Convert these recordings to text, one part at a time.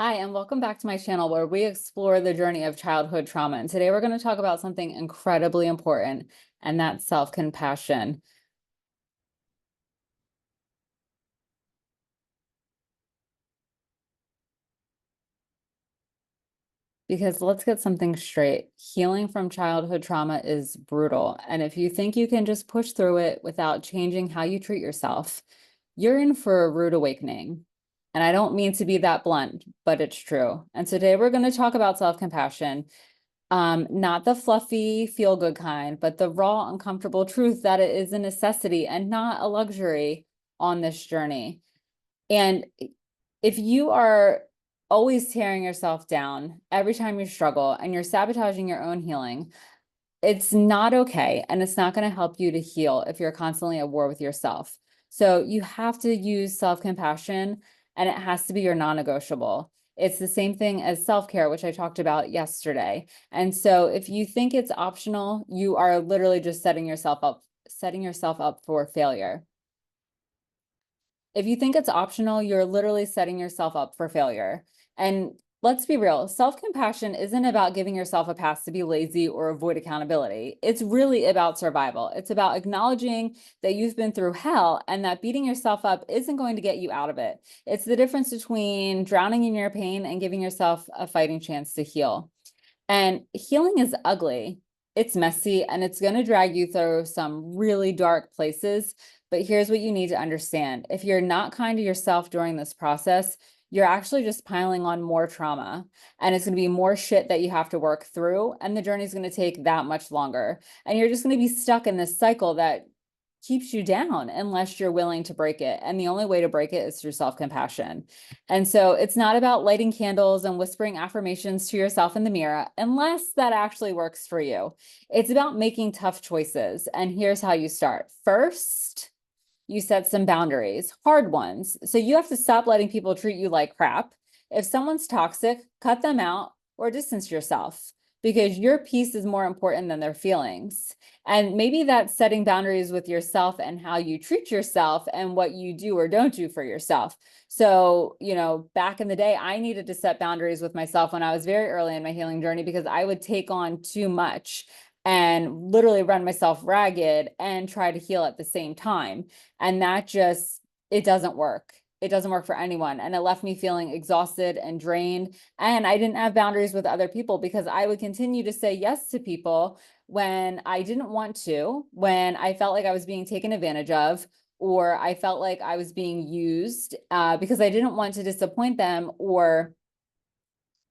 Hi, and welcome back to my channel where we explore the journey of childhood trauma. And today we're going to talk about something incredibly important, and that's self-compassion. Because let's get something straight. Healing from childhood trauma is brutal. And if you think you can just push through it without changing how you treat yourself, you're in for a rude awakening. And I don't mean to be that blunt, but it's true. And today we're going to talk about self-compassion. Not the fluffy, feel-good kind, but the raw, uncomfortable truth that it is a necessity and not a luxury on this journey. And if you are always tearing yourself down every time you struggle and you're sabotaging your own healing, it's not okay. And it's not going to help you to heal if you're constantly at war with yourself. So you have to use self-compassion, and it has to be your non-negotiable. It's the same thing as self-care, which I talked about yesterday. And so if you think it's optional, you are literally just setting yourself up for failure. If you think it's optional, you're literally setting yourself up for failure. And let's be real, self-compassion isn't about giving yourself a pass to be lazy or avoid accountability. It's really about survival. It's about acknowledging that you've been through hell and that beating yourself up isn't going to get you out of it. It's the difference between drowning in your pain and giving yourself a fighting chance to heal. And healing is ugly. It's messy and it's going to drag you through some really dark places. But here's what you need to understand. If you're not kind to yourself during this process, you're actually just piling on more trauma, and it's going to be more shit that you have to work through. And the journey is going to take that much longer. And you're just going to be stuck in this cycle that keeps you down unless you're willing to break it. And the only way to break it is through self-compassion. And so it's not about lighting candles and whispering affirmations to yourself in the mirror, unless that actually works for you. It's about making tough choices. And here's how you start. First, you set some boundaries, hard ones. So you have to stop letting people treat you like crap. If someone's toxic, cut them out or distance yourself, because your peace is more important than their feelings. And maybe that's setting boundaries with yourself and how you treat yourself and what you do or don't do for yourself. So, back in the day, I needed to set boundaries with myself when I was very early in my healing journey, because I would take on too much and literally run myself ragged and try to heal at the same time. And it doesn't work. It doesn't work for anyone. And it left me feeling exhausted and drained. And I didn't have boundaries with other people because I would continue to say yes to people when I didn't want to, when I felt like I was being taken advantage of, or I felt like I was being used, because I didn't want to disappoint them or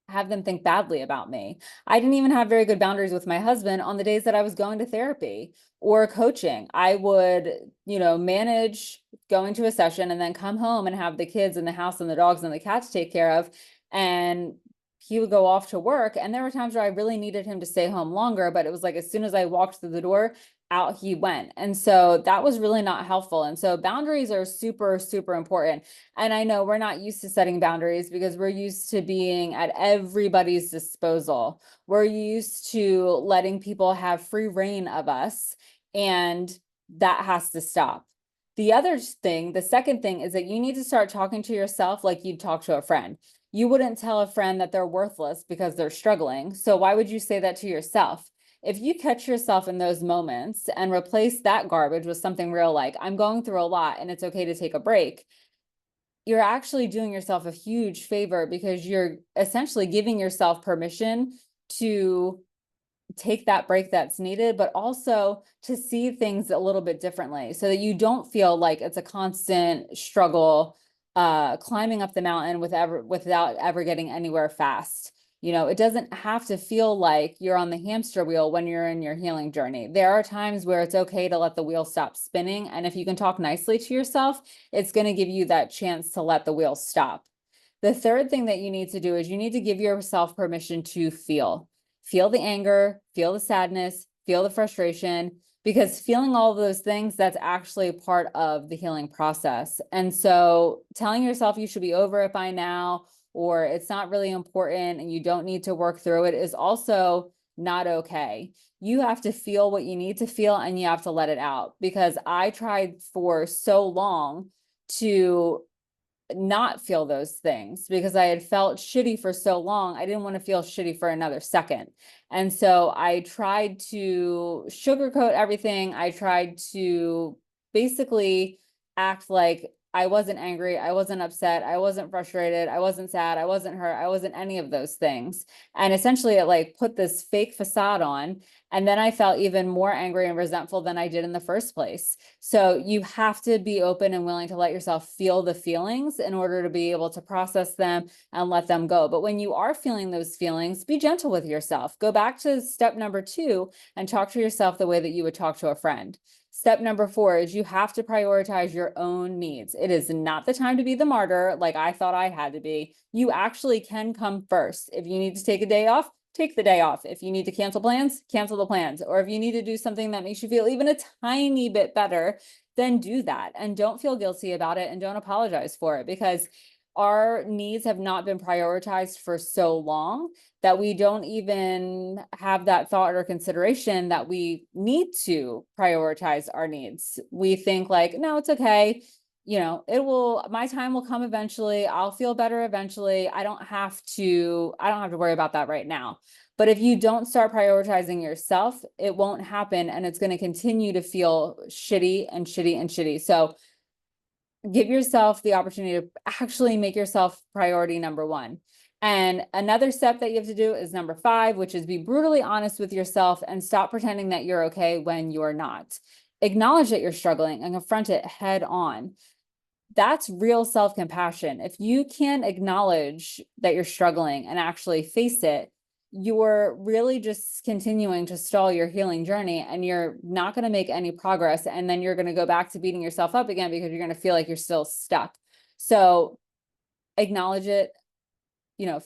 have them think badly about me. I didn't even have very good boundaries with my husband on the days that I was going to therapy or coaching. I would, manage going to a session and then come home and have the kids and the house and the dogs and the cats to take care of. And he would go off to work. And there were times where I really needed him to stay home longer, but it was like as soon as I walked through the door, out he went. And so that was really not helpful. And so boundaries are super, super important. And I know we're not used to setting boundaries because we're used to being at everybody's disposal. We're used to letting people have free reign of us, and that has to stop. The second thing is that you need to start talking to yourself like you'd talk to a friend. You wouldn't tell a friend that they're worthless because they're struggling. So why would you say that to yourself? If you catch yourself in those moments and replace that garbage with something real, like, I'm going through a lot and it's okay to take a break, you're actually doing yourself a huge favor, because you're essentially giving yourself permission to take that break that's needed, but also to see things a little bit differently so that you don't feel like it's a constant struggle, climbing up the mountain without ever getting anywhere fast. It doesn't have to feel like you're on the hamster wheel when you're in your healing journey. There are times where it's okay to let the wheel stop spinning. And if you can talk nicely to yourself, it's going to give you that chance to let the wheel stop. The third thing that you need to do is you need to give yourself permission to feel. Feel the anger, feel the sadness, feel the frustration, because feeling all of those things, that's actually part of the healing process. And so telling yourself you should be over it by now, or it's not really important and you don't need to work through it, is also not okay. You have to feel what you need to feel and you have to let it out, because I tried for so long to not feel those things because I had felt shitty for so long. I didn't want to feel shitty for another second. And so I tried to sugarcoat everything. I tried to basically act like I wasn't angry, I wasn't upset, I wasn't frustrated, I wasn't sad, I wasn't hurt, I wasn't any of those things. And essentially it like put this fake facade on. And then I felt even more angry and resentful than I did in the first place. So you have to be open and willing to let yourself feel the feelings in order to be able to process them and let them go. But when you are feeling those feelings, be gentle with yourself. Go back to step number 2 and talk to yourself the way that you would talk to a friend. Step number 4 is you have to prioritize your own needs. It is not the time to be the martyr like I thought I had to be. You actually can come first. If you need to take a day off, take the day off. If you need to cancel plans, cancel the plans. Or if you need to do something that makes you feel even a tiny bit better, then do that. And don't feel guilty about it and don't apologize for it, because our needs have not been prioritized for so long that we don't even have that thought or consideration that we need to prioritize our needs. We think like, no, it's okay. My time will come eventually. I'll feel better eventually. I don't have to worry about that right now. But if you don't start prioritizing yourself, it won't happen. And it's going to continue to feel shitty and shitty and shitty. So give yourself the opportunity to actually make yourself priority number 1. And another step that you have to do is number 5, which is be brutally honest with yourself and stop pretending that you're okay when you're not. Acknowledge that you're struggling and confront it head on. That's real self-compassion. If you can't acknowledge that you're struggling and actually face it, you're really just continuing to stall your healing journey, and you're not going to make any progress. And then you're going to go back to beating yourself up again because you're going to feel like you're still stuck. So acknowledge it,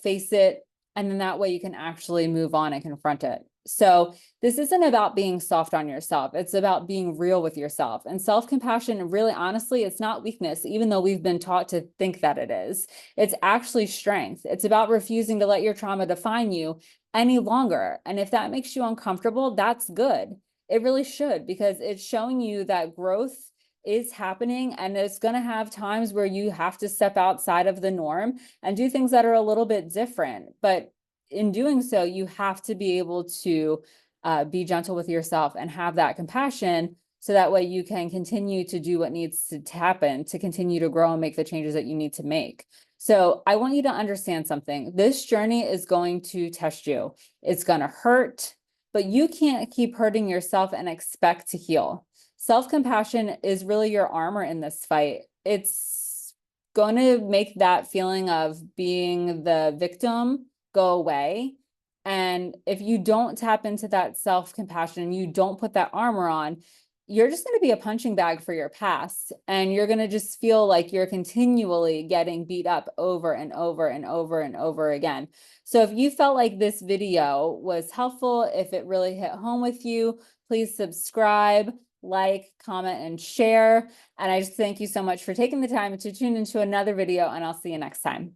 face it, and then that way you can actually move on and confront it. So this isn't about being soft on yourself. It's about being real with yourself. And self-compassion, really, honestly, it's not weakness, even though we've been taught to think that it is. It's actually strength. It's about refusing to let your trauma define you any longer. And if that makes you uncomfortable, that's good. It really should, because it's showing you that growth is happening, and it's going to have times where you have to step outside of the norm and do things that are a little bit different. But in doing so, you have to be able to be gentle with yourself and have that compassion, so that way you can continue to do what needs to happen to continue to grow and make the changes that you need to make. So I want you to understand something. This journey is going to test you. It's going to hurt, but you can't keep hurting yourself and expect to heal. Self-compassion is really your armor in this fight. It's going to make that feeling of being the victim go away. And if you don't tap into that self-compassion, you don't put that armor on, you're just going to be a punching bag for your past. And you're going to just feel like you're continually getting beat up over and over and over and over again. So if you felt like this video was helpful, if it really hit home with you, please subscribe, like, comment, and share. And I just thank you so much for taking the time to tune into another video, and I'll see you next time.